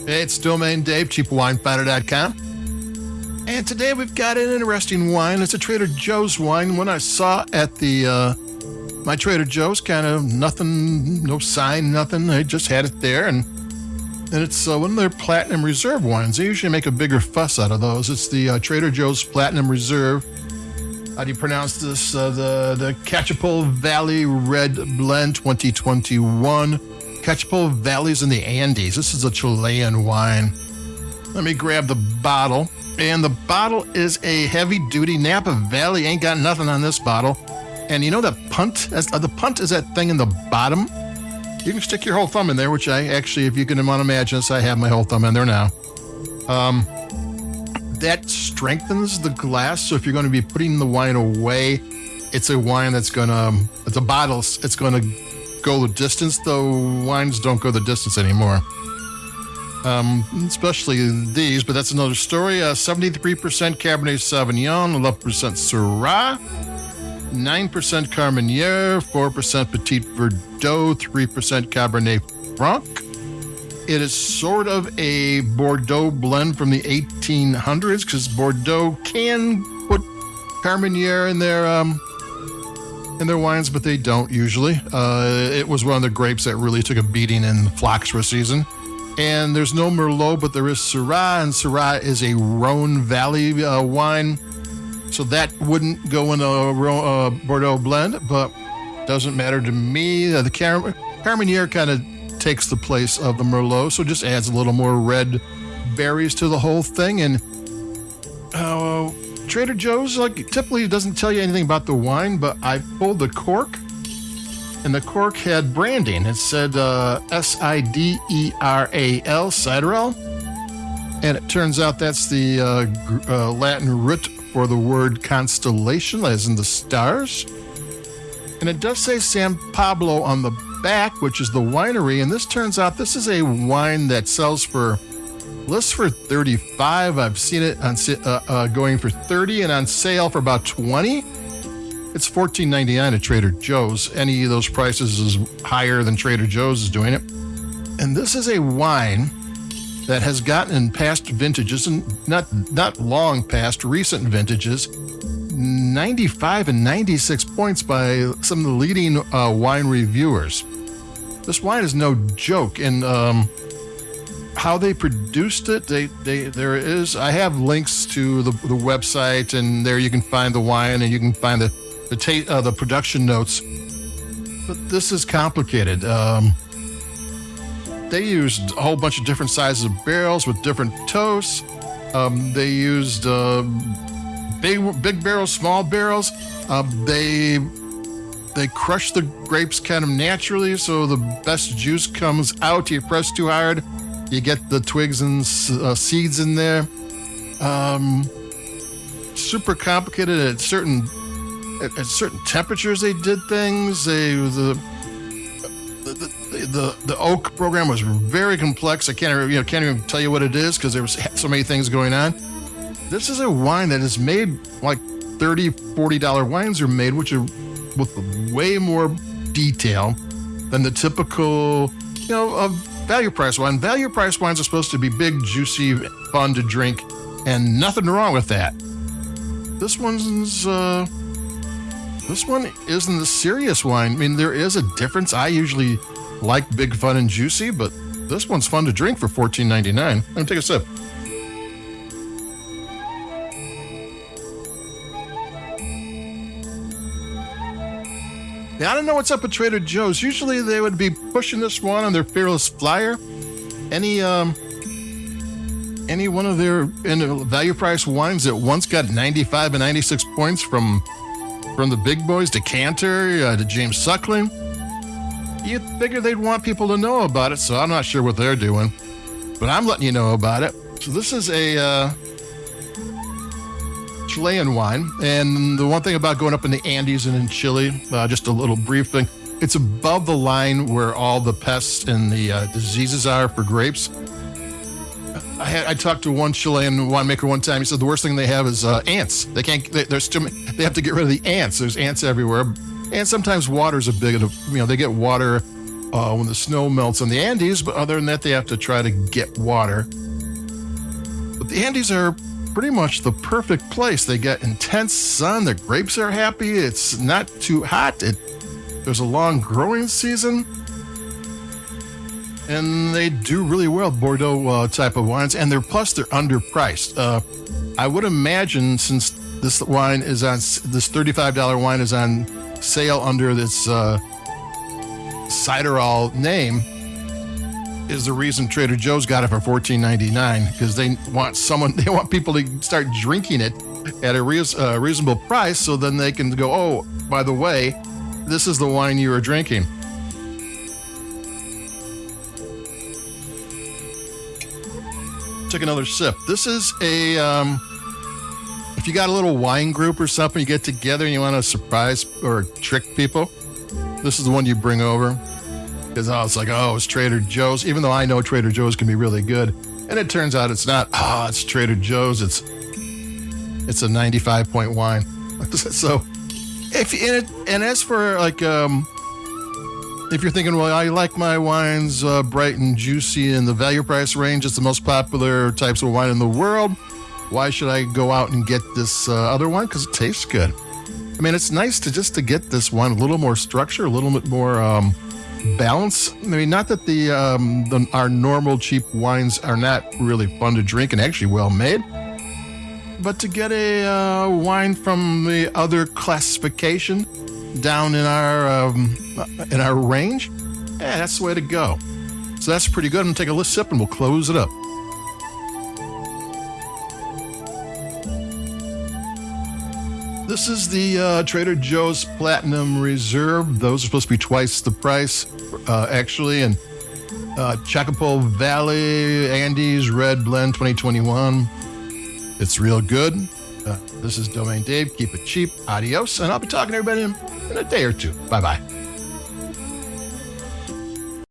Hey, it's Domain Dave, cheapwinefinder.com. And today we've got an interesting wine. It's a Trader Joe's wine. One I saw at my Trader Joe's, kind of nothing, no sign, nothing. I just had it there, and it's one of their Platinum Reserve wines. They usually make a bigger fuss out of those. It's the Trader Joe's Platinum Reserve. How do you pronounce this? The Cachapoal Valley Red Blend 2021. Cachapoal Valley's in the Andes. This is a Chilean wine. Let me grab the bottle. And the bottle is a heavy-duty Napa Valley. Ain't got nothing on this bottle. And you know that punt? The punt is that thing in the bottom. You can stick your whole thumb in there, which I actually, if you can imagine this, I have my whole thumb in there now. That strengthens the glass. So if you're going to be putting the wine away, it's a wine that's going to, it's a bottle, it's going to go the distance, though wines don't go the distance anymore. Especially these, but that's another story. 73% Cabernet Sauvignon, 11% Syrah, 9% Carmenere, 4% Petit Verdot, 3% Cabernet Franc. It is sort of a Bordeaux blend from the 1800s, because Bordeaux can put Carmenere in their wines, but they don't usually. It was one of the grapes that really took a beating in the Phylloxera season. And there's no Merlot, but there is Syrah, and Syrah is a Rhone Valley wine. So that wouldn't go in a Bordeaux blend, but doesn't matter to me. The Carmenere kind of takes the place of the Merlot, so it just adds a little more red berries to the whole thing. And Trader Joe's typically doesn't tell you anything about the wine, but I pulled the cork, and the cork had branding. It said Sideral, Sideral, and it turns out that's the Latin root for the word constellation, as in the stars. And it does say San Pablo on the back, which is the winery, and this turns out this is a wine that sells for lists for $35. I've seen it on going for $30 and on sale for about $20. It's $14.99 at Trader Joe's. Any of those prices is higher than Trader Joe's is doing it. And this is a wine that has gotten in past vintages, and not long past, recent vintages, 95 and 96 points by some of the leading wine reviewers. This wine is no joke, and how they produced it, I have links to the website, and there you can find the wine and you can find the production notes. But this is complicated. They used a whole bunch of different sizes of barrels with different toasts. They used big barrels, small barrels. They crush the grapes kind of naturally, so the best juice comes out. You press too hard, you get the twigs and seeds in there. Super complicated at certain temperatures. They did things. The oak program was very complex. I can't even tell you what it is because there was so many things going on. This is a wine that is made like $30, $40 wines are made, which are with way more detail than the typical, value price wine. Value price wines are supposed to be big, juicy, fun to drink, and nothing wrong with that. This one isn't the serious wine. I mean, there is a difference. I usually like big, fun, and juicy, but this one's fun to drink for $14.99. Let me take a sip. Now, I don't know what's up with Trader Joe's. Usually they would be pushing this one on their Fearless Flyer. Any one of their value price wines that once got 95 and 96 points from the big boys, Decanter, to James Suckling. You'd figure they'd want people to know about it, so I'm not sure what they're doing. But I'm letting you know about it. So this is a Chilean wine, and the one thing about going up in the Andes and in Chile, just a little brief thing, it's above the line where all the pests and the diseases are for grapes. I talked to one Chilean winemaker one time. He said the worst thing they have is ants. They have to get rid of the ants. There's ants everywhere, and sometimes water's a big. They get water when the snow melts in the Andes, but other than that, they have to try to get water. But the Andes are pretty much the perfect place. They get intense sun, the grapes are happy, it's not too hot, there's a long growing season, and they do really well, Bordeaux type of wines, and they're underpriced. I would imagine, since this $35 wine is on sale under this Sideral name, is the reason Trader Joe's got it for $14.99, because they want people to start drinking it at a reasonable price, so then they can go, oh, by the way, this is the wine you are drinking. Take another sip. This is if you got a little wine group or something, you get together and you want to surprise or trick people, this is the one you bring over. Because it's like, oh, it's Trader Joe's, even though I know Trader Joe's can be really good. And it turns out it's not. It's Trader Joe's. It's a 95-point wine. So, as for like, if you're thinking, well, I like my wines bright and juicy in the value price range, it's the most popular types of wine in the world, why should I go out and get this other wine? Because it tastes good. I mean, it's nice to get this wine, a little more structure, a little bit more balance. I mean, not that our normal cheap wines are not really fun to drink and actually well made, but to get a wine from the other classification down in our range, that's the way to go. So that's pretty good. I'm gonna take a sip and we'll close it up. This is the Trader Joe's Platinum Reserve. Those are supposed to be twice the price, actually. And Cachapoal Valley Andes Red Blend 2021. It's real good. This is Domain Dave. Keep it cheap. Adios. And I'll be talking to everybody in a day or two. Bye-bye.